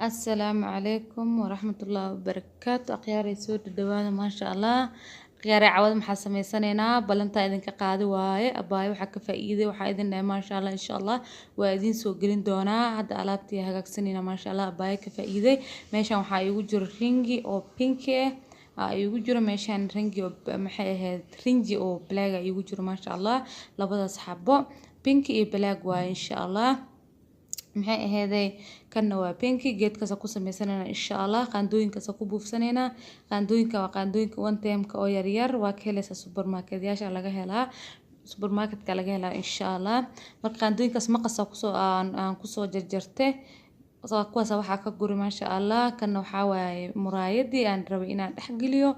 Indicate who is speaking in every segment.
Speaker 1: السلام عليكم ورحمة الله وبركاته أخياري سود الدوانة ما شاء الله أخياري عوض محسمي سنينا بلنتا إذن كقاعدة واي أباي وحكا فايدة وحايدن ما شاء الله إن شاء الله وإذن سوق قلين دونا هاد ألابتي هاك سنينا ما شاء الله أباي كفايدة ماشا وحا يوجر رينجي أو بينكي يوجر ماشان رينجي أو محايا رينجي أو بلاغا يوجر ما شاء الله لبدا صحابو بينكي بلاغ واي إن شاء الله maxay aheeday kanna waa pinki geedkaas ku samaysanayna insha Allah qaandooyinkaas ku buufsanayna qaandooyinka waa qaandooyinka one time ka oo yar yar waa ka helaysa supermarket yaasha laga helaa supermarket ka laga helaa insha Allah marka qaandooyinkaas maqasa aan ku soo jarjartay kuwaas waxaa ka guri maasha Allah kanna waxa waaye muraayadii aan rabay inaan dhex geliyo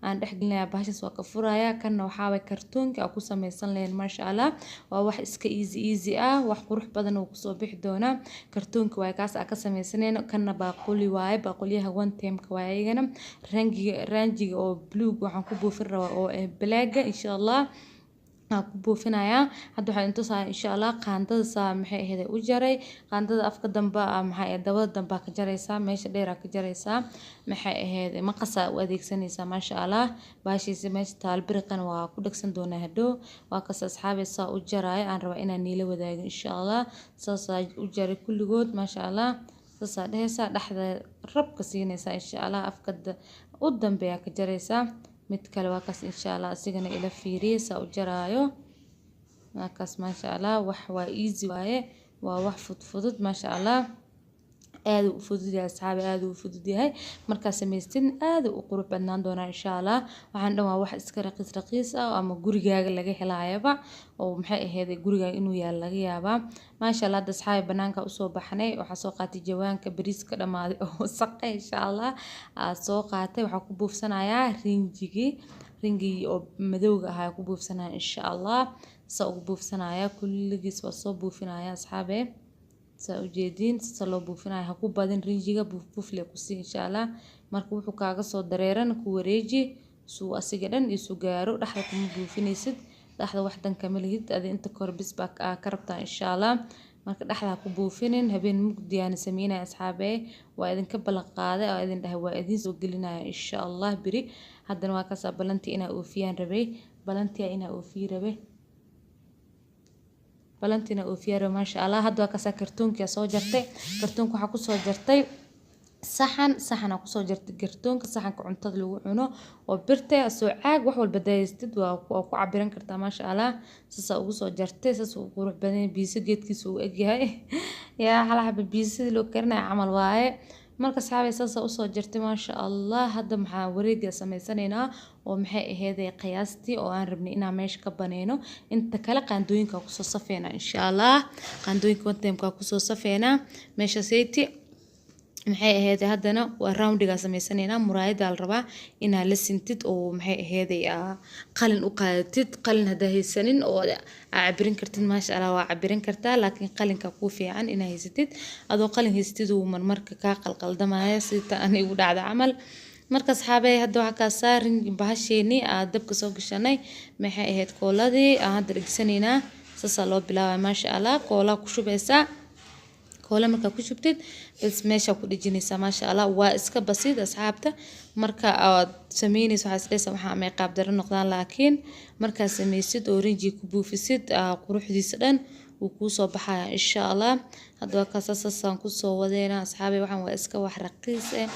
Speaker 1: aan dhex gelinayaa bahashas waa ka furaya kanna waxa way kartoonka aan ku samaysan lahayn maasha Allah waa wax iska easy ah wax qurux badan oo ku soo bixi doona kartoonka way kaas ka samaysanayno kanna baaquli waaye baaqulyaha one time ka waaye iyagana rangiga oo blue waxaan ku buufin rabaa oo black insha Allah ku buufinaya hadda waxaan intusaa insha Allah qaandada saa maxay ahayd u jaray qaandada afka damba maxay dabada damba ka jaraysaa meesha dheer ka jaraysaa maxay ahayd maqasa u adeegsanaysaa maasha Allah baashiisa meesha taalbiriqan waa ku dhagsan doonaa hadhow waa ka asxaabe saa u jaray aan rabaa inaan niila wadaago insha Allah saas u jaray kulligood maasha Allah saas dhehaysa dhaxda rabka siinaysaa insha Allah afka u dambeeya ka jaraysaa mid kale waa kaas insha Allah asigana ila fiiriyay u jaraayo waa kaas maasha Allah wax waa easy waaye waa wax fudud maasha Allah aad u fudud yahay asxaabi aad u fudud yahay marka samaystin aad u qurux badnaan doona insha Allah waxaan dhan waa wax iska raqiis ah ama gurigaaga laga helaayaba oo maxay ahayd gurigaaga inuu yaal laga yaaba maasha Allah dad asxaabi banaanka u soo baxnay waxa soo qaatay jawaanka bariiska dhamaaday oo saqay insha Allah soo qaatay waxa ku buufsanayaa ringi oo madowga ah ku buufsanaya insha Allah soo ugu buufsanaya kulligiis waa soo buufinaya asxaabe ujeedin soo buufinaya ha ku badin rinjiga buufle ku si insha Allah marka wuxuu kaaga soo dareeran ku wareeji suu asiga dhan isu gaaro dhaxda kuma buufinaysid dhaxda wax dan kama lihid adi inta kor bis baa ka rabtaa insha Allah marka dhaxda ku buufinin habeen mugdiyaan sameynaa asxaabe waa idinka ballan qaaday oo idin dhahay waa idin soo gelinaya insha Allah biri haddana waa ka soo ballantii inaa oofiyaan rabay ballantii inaa oofiy rabay balantina oo fiiro maasha Allah hadda ka saa kartoonka soo jartay kartoonka waxa ku soo jartay saxan ku soo jartay kartoonka saxanka cuntada lagu cuno oo birta soo caag wax walba daystid waa ku cabiran kartaa maasha Allah sasa ugu soo jartay sasa ugu qurux badan biisa geedkiisa uu egyahay yaa halaha biisa loo karnaa camal waaye marka saxaabay sasa u soo jartay maasha Allah hadda maxaa wareega samaysanayna oo maxay ahayd qiyaastii oo aan rabnay inaan meesha ka baneeno inta kala qaandooyinka ku soo safeena insha Allah qaandooyinka wadamka ku soo safeena meesha seyti maxay ahayd haddana waa roundiga samaysanayna muraayada la rabaa inaa la sintid oo maxay ahayd qalin u qaadatid qalin hada haysanin oo cabirin kartid maasha Allah waa cabirin kartaa laakiin qalinka ku fiican inaa haysatid adoo qalin haystid uu marmarka ka qalqaldamaya sida aan igu dhacdo camal marka saxaabay hadda waxa ka saarin bahasheeni dabka soo gashanay maxay ahayd kooladii aan hadda dhigsanayna sasa loo bilaabay maasha Allah koola ku shubaysaa koola marka ku shubtid bas meesha ku dhijinaysa maasha Allah waa iska basiid asxaabta marka aad sameynayso waxa isleeysa waxa ama qaab daran noqdaan laakiin marka sameysid orange ku buufisid quruxdiisa dhan uu ku soo baxaya insha Allah hadda ka saasan ku soo wadeena asxaabay waxaan waa iska wax raqiis ah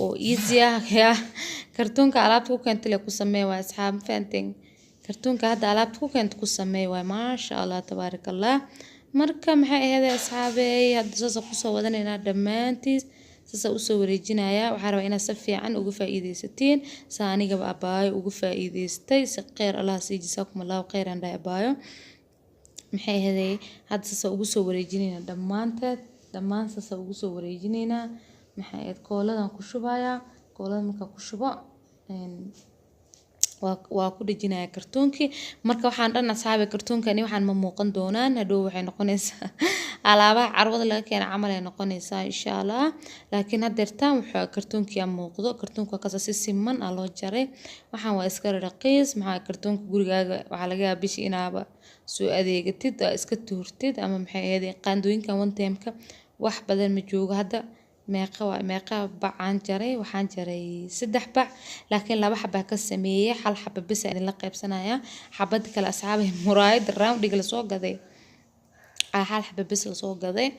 Speaker 1: oo easy ah kartoonka alaabta ku keentay ku sameey waa asxaab faanteen kartoonka hadda alaabta ku keentay ku sameey waa maasha Allah tabarakallah marka maxay ahayd asxaabay hadda soo ku soo wadanayna dhamaantiis sasa u soo wareejinaya waxa rabaa inaad si fiican uga faa'iideysatiin saaniga abaayo uga faa'iideystay si qeyr Allah siijisakum Allah qeyran dhaabaayo maxay ahayd hadda sasa ugu soo wareejinayna dhammaan sasa ugu soo wareejinayna maxay ahayd kooladan ku shubaya koolada marka ku shubo waa ku dhijinaya kartoonkii marka waxaan dhan asxaabe kartoonkani waxaan ma muuqan doonaan hadhow waxay noqonaysaa alaabaha carwada laga keenay camal ay noqonaysaa insha Allah laakiin haddeertaan waxa kartoonkii muuqdo kartoonka ka si siman loo jaray waxaan waa iska raqiis maxaa kartoonka gurigaaga waxa laga yaabaa bishi inaaba soo adeegatid iska tuurtid ama maxay ahayd qaandooyinkan one time ka wax badan ma joogo hadda meeqa bac aan jaray waxaan jaray 3 bac laakiin 2 xaba ka sameeyay hal xaba bas aan la qaybsanaya xabad kale asxaabay muraayad roundiga la soo gaday hal xaba bas la soo gaday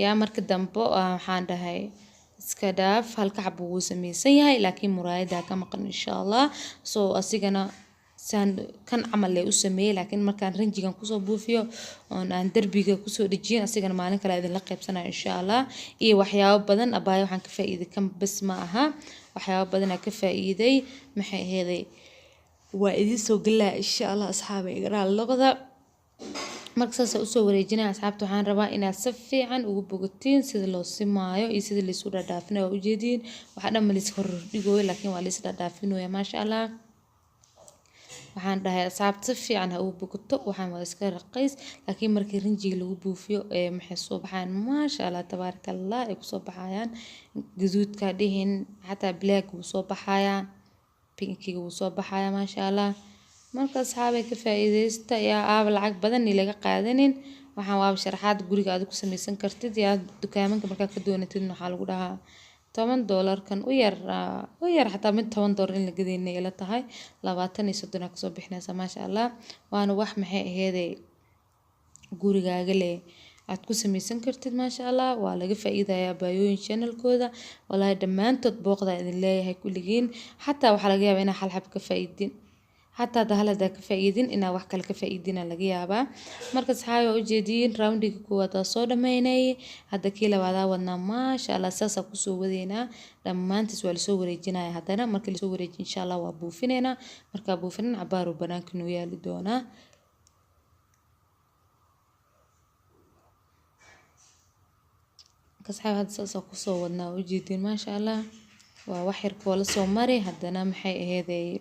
Speaker 1: yaa markii dambe waxaan dhahay iska dhaaf halka xaba wuu sameeysan yahay laakiin muraayada ka maqan insha Allah soo asigana kan camal leh u sameeyay laakiin markaan ranjigan ku soo buufiyo oo aan darbiga ku soo dhajiyo asigana maalin kale idin la qaybsanayo insha Allah iyo waxyaabo badan abaayo waxaan ka faa'iiday kan bas ma aha waxyaabo badan ka faa'iiday maxay ahayd waa idin soo galaa insha Allah asxaabay garaa luqada markaas u soo wareejinaa asxaabta waxaan rabaa inaad si fiican ugu bogatiin sida loo simaayo iyo sida la isu dhaafinayo u jeedin waxa dhan ma la iska hordhigoy laakiin waa la isu dhaafinayo maasha Allah waxaan dhahay asxaabta si fiican ha u bogato waxaan waa iska raqiis laakiin markii rinjiga lagu buufiyo maxay soo baxaan maasha Allah tabarakallah ay ku soo baxayaan gaduudka dhihin xataa black uu soo baxaya pinkiga uu soo baxaya maasha Allah marka asxaabay ka faa'iideysta yaa lacag badan laga qaadanin waxaan waa sharaxaad guriga aad ku sameeysan kartid yaa dukaamanka marka ka doonatid waxa lagu dhahaa $10 kan u yar xataa mid $10 in la gadeynay ila tahay 20 iyo 30 ka soo bixinaysa maasha Allah waana wax maxay aheeday gurigaaga leh aad ku sameeysan kartid maasha Allah waa laga faa'iidayaa baayooyin channel-kooda wallahi dhamaantood booqda idin leeyahay kulligiin xataa waxa laga yaabaa in hal xab ka faa'iidin حتى ده هلا ده كفايدين إن واحد كل كفايدين اللي جيابه مركز حاجة وجدين راوندي كوة صودا مايني هذا كيلا وهذا والنما شاء الله أساسا كسو ودينا لما أنت سوال سوري جنا هذانا مركز سوري إن شاء الله وابو فينا مركز أبو فينا عبارو بنانك نويا لدونا مركز حاجة هذا أساسا كسو ودنا وجدين ما شاء الله ووحير كولا صومري هذانا محي هذي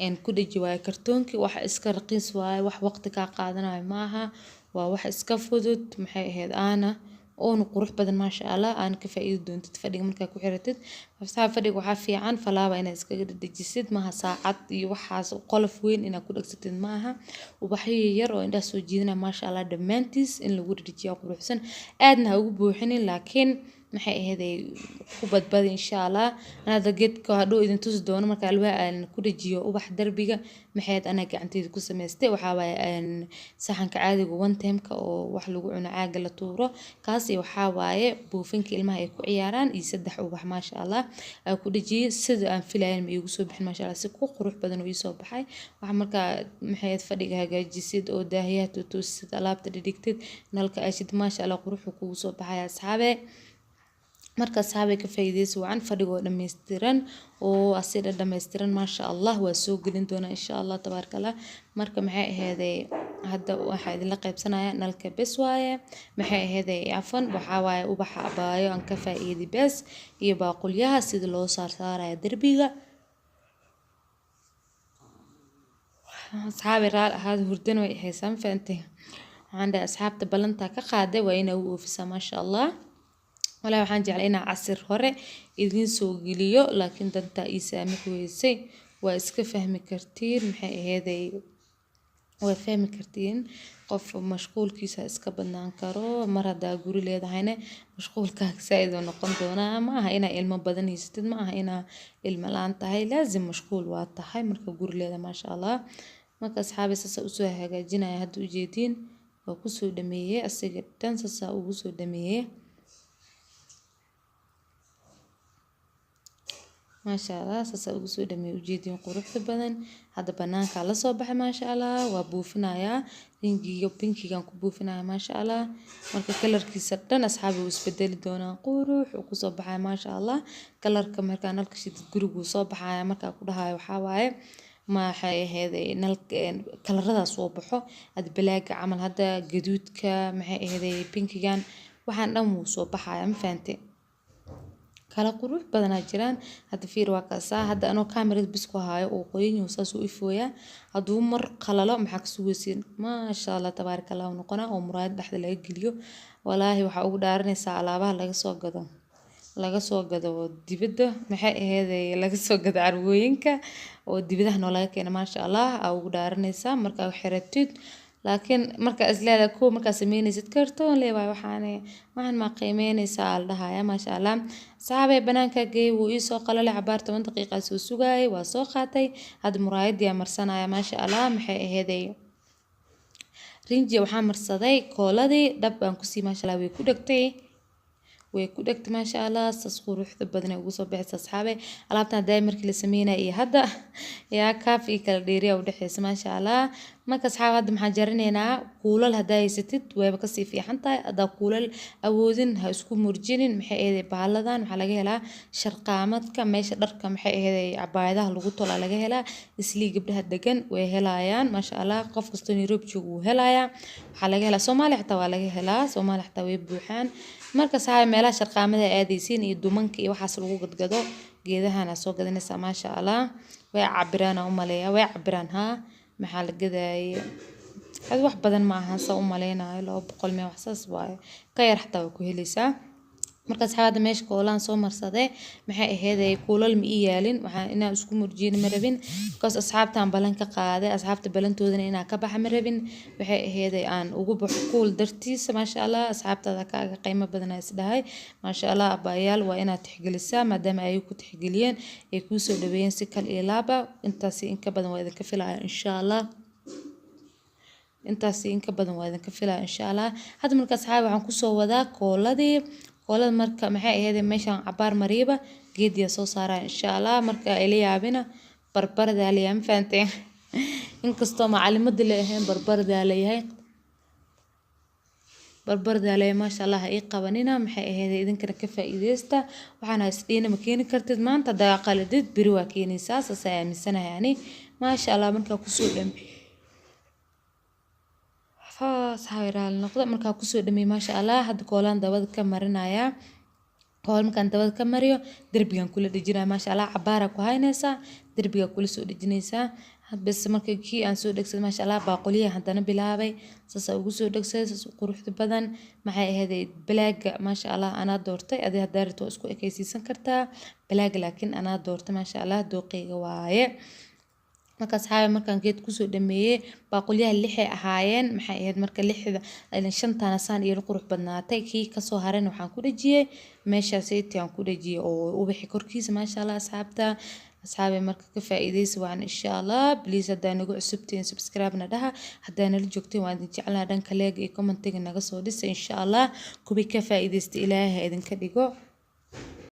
Speaker 1: إن كل جواي كرتونك واحد إسكر قيس واحد وقت كقعدنا معها وواحد إسكافودت محي هذا أنا ونقروح بدل ما شاء الله أنا كفايد دون تتفرق من كوحرتت فصعب فرق وحافي عن فلا بين إسكر الجسد معها ساعات يوحى قلف وين إن أكون أكسد معها وبحي يرو إن ده سوجينا ما شاء الله دمانتيس إن لو رجيا قروح سن أدنى وبوحين لكن maxay ahaday ku badbaad insha Allah anada geedka hadoo idin tus doono marka alwaa ku dhajiyo ubax darbiga maxay ana gacantayda ku sameystay waxa waay saxanka caadiga one time ka oo wax lagu cuno caaga la tuuro kaas waxa waaye buufinka ilmaha ay ku ciyaaraan iyo 3 ubax ma sha Allah ku dhajiyo sida aan filayn ma igu soo bixin ma sha Allah si ku qurux badan oo soo baxay waxa marka maxay fadhiga hagaajisid oo daahiyaad u tusid alaabta dhigtid nalka ashid ma sha Allah qurux ku soo baxay asxaabe marka saabay ka faa'iideyso waan fadhigo dhameystiran oo asida dhameystiran ma sha Allah waa soo gelin doona insha Allah tabarakallah marka maxay ahaday hadda waxa idin la qaybsanaya nalka bes waaye maxay ahaday afan waxa waaye ubaxa abaayo aan ka faa'iidi bes iyo baaqulyaha sida loo saarsaarayo darbiga asxaabi raal ahaad hurdan way haysan faantay عند أصحاب تبلنتا كقادة وين وفيسا ما شاء الله ولا waxaan jeclaa inaan casir hore idin soo geliyo laakiin danta ii saamix weysay waa iska fahmi kartiin maxay ahaday waa fahmi kartiin qof mashquulkiisa iska badnaan karo mar hadaa guri leedahayna mashquulkaaga saaid oo noqon doona ma aha ina ilmo badan haysatid ma aha ina ilmo laan tahay laazim mashquul waa tahay marka guri leedahay ma sha Allah marka asxaabi sasa u soo hagaajinaya hadda u jeedin waa ku soo dhameeyay asiga tan sasa ugu soo dhameeyay ما شاء الله ساسا ugu soo dhameeyay ujeedin quruxda badan hada banaanka la soo baxay ma sha Allah waa buufinaya ringiga pinkigan ku buufinaya ma sha Allah marka kalarkiisa dhan asxaabi uu isbedeli doona qurux uu ku soo baxay ma sha Allah kalarka marka nalka shidid gurigu soo baxaya marka ku dhahayo waxa waaye ma waxay ahaday nalka kalarada soo baxo ad balaaga camal hada gaduudka maxay ahaday pinkigan waxaan dhan uu soo baxaya ma fahanteen kala qurux badan jiraan hada fiir waa kaasa hada anoo kaamirada bis ku haayo oo qoyin saas u ifooya haduu mar qalalo maxaa ka sugaysiin ma sha Allah tabarakallah noqona oo muraad dhaxda laga geliyo walaahi waxa ugu dhaaranaysaa alaabaha laga soo gado dibadda maxay ahaday laga soo gado carwooyinka oo dibadaha noo laga keenay ma sha Allah ugu dhaaranaysaa marka xiratid laakiin marka isleeda ku marka sameynaysid kartoon leeyahay waxaan ma qiimeynaysaa al dhahaya maasha Allah saabay banaanka geey wuu ii soo qalalay cabaar 10 daqiiqo soo sugayay waa soo qaatay had muraayadii marsanaya maasha Allah maxay aheeday rinji waxaan marsaday kooladii dhab aan ku sii maasha Allah way ku dhagtay maasha Allah sas quruxda badan ugu soo bixisay asxaabe alaabtan daay markii la sameeyay iyo hadda yaa kaafi kala dheeriya u dhaxaysa maasha Allah marka asxaab hadda maxaan jarinaynaa kuulal hadaa haysatid wayba ka sii fiican tahay hadaa kuulal awoodin ha isku murjinin maxay ahayd baaladan waxa laga helaa sharqaamadka meesha dharka maxay ahayd cabaayadaha lagu tolo laga helaa islii gabdhaha degan way helayaan maasha Allah qof kasto Nairobi joogo helaya waxa laga helaa Soomaaliya xitaa waa laga helaa Soomaaliya xitaa way buuxaan marka saay meelaha sharqaamada aadaysiin iyo dumanka iyo waxaas lagu gadgado geedahana soo gadanaysa maasha Allah way cabiraan u maleeyaa way cabiraan maxaa la gadaayay hada wax badan ma aha soo u maleynaayo 200 meel wax saas waaye ka yar xitaa way ku helaysaa marka saxaabada meesha koolaan soo marsaday maxay aheeday kuulal ma iyaalin waxaan inaan isku murjiin ma rabin because asxaabtaan balan ka qaaday asxaabta balantoodana inaan ka baxa ma rabin waxay aheeday aan ugu baxo kuul dartiisa maasha Allah asxaabtada kaaga qiimo badan ay isdhahay maasha Allah abayaal waa inaad tixgelisaa maadaama ay ku tixgeliyeen ay ku soo dhaweeyeen si kal ilaaba intaas in ka badan waa idinka filaya insha Allah intaas in ka badan waa idinka filaya insha Allah hadda marka asxaab waxaan ku soo wadaa kooladii koolada marka maxay ahayd meeshan cabaar mariiba geediya soo saaraa insha Allah marka ay yaabina barbarada leeyam faanteen inkastoo macallimada leeyahay barbarada leeyahay maasha Allah ay qabanina maxay ahayd idinkana ka faa'iideysta waxaan isdheena ma keeni kartid maanta daaqaladid biri waa keenaysaa saas ay aaminsanahay yani maasha Allah marka ku soo dhamay saawiraal noqdo marka ku soo dhamay maasha Allah hadda koolan dabada ka marinaya kool markaan dabada ka mariyo darbigan kula dhijinaa maasha Allah cabaara ku haynaysa darbiga kula soo dhijinaysaa bas marka kii aan soo dhagsad maasha Allah baaquliya hadana bilaabay saas ugu soo dhagsay saas quruxda badan maxay ahayd balaaga maasha Allah ana doortay adii hadarto isku ekaysiisan kartaa balaaga laakiin ana doortay maasha Allah dooqiga waaye marka asxaab markaan geed ku soo dhameeyay baaqulyaha 6 ahaayeen maxay ahayd marka 6da ilaa 5tana saan iyo qurux badnaatay kii ka soo haran waxaan ku dhajiyay meeshaas aan ku dhajiyay oo u bixi korkiisa maasha Allah asxaabe marka ka faa'iideysi waan insha Allah please hadaa nagu cusubtiin subscribe na dhaha hadaa nala joogteen waan idin jeclaa dhanka like iyo commentiga naga soo dhis insha Allah kubi ka faa'iideysta Ilaahay idinka dhigo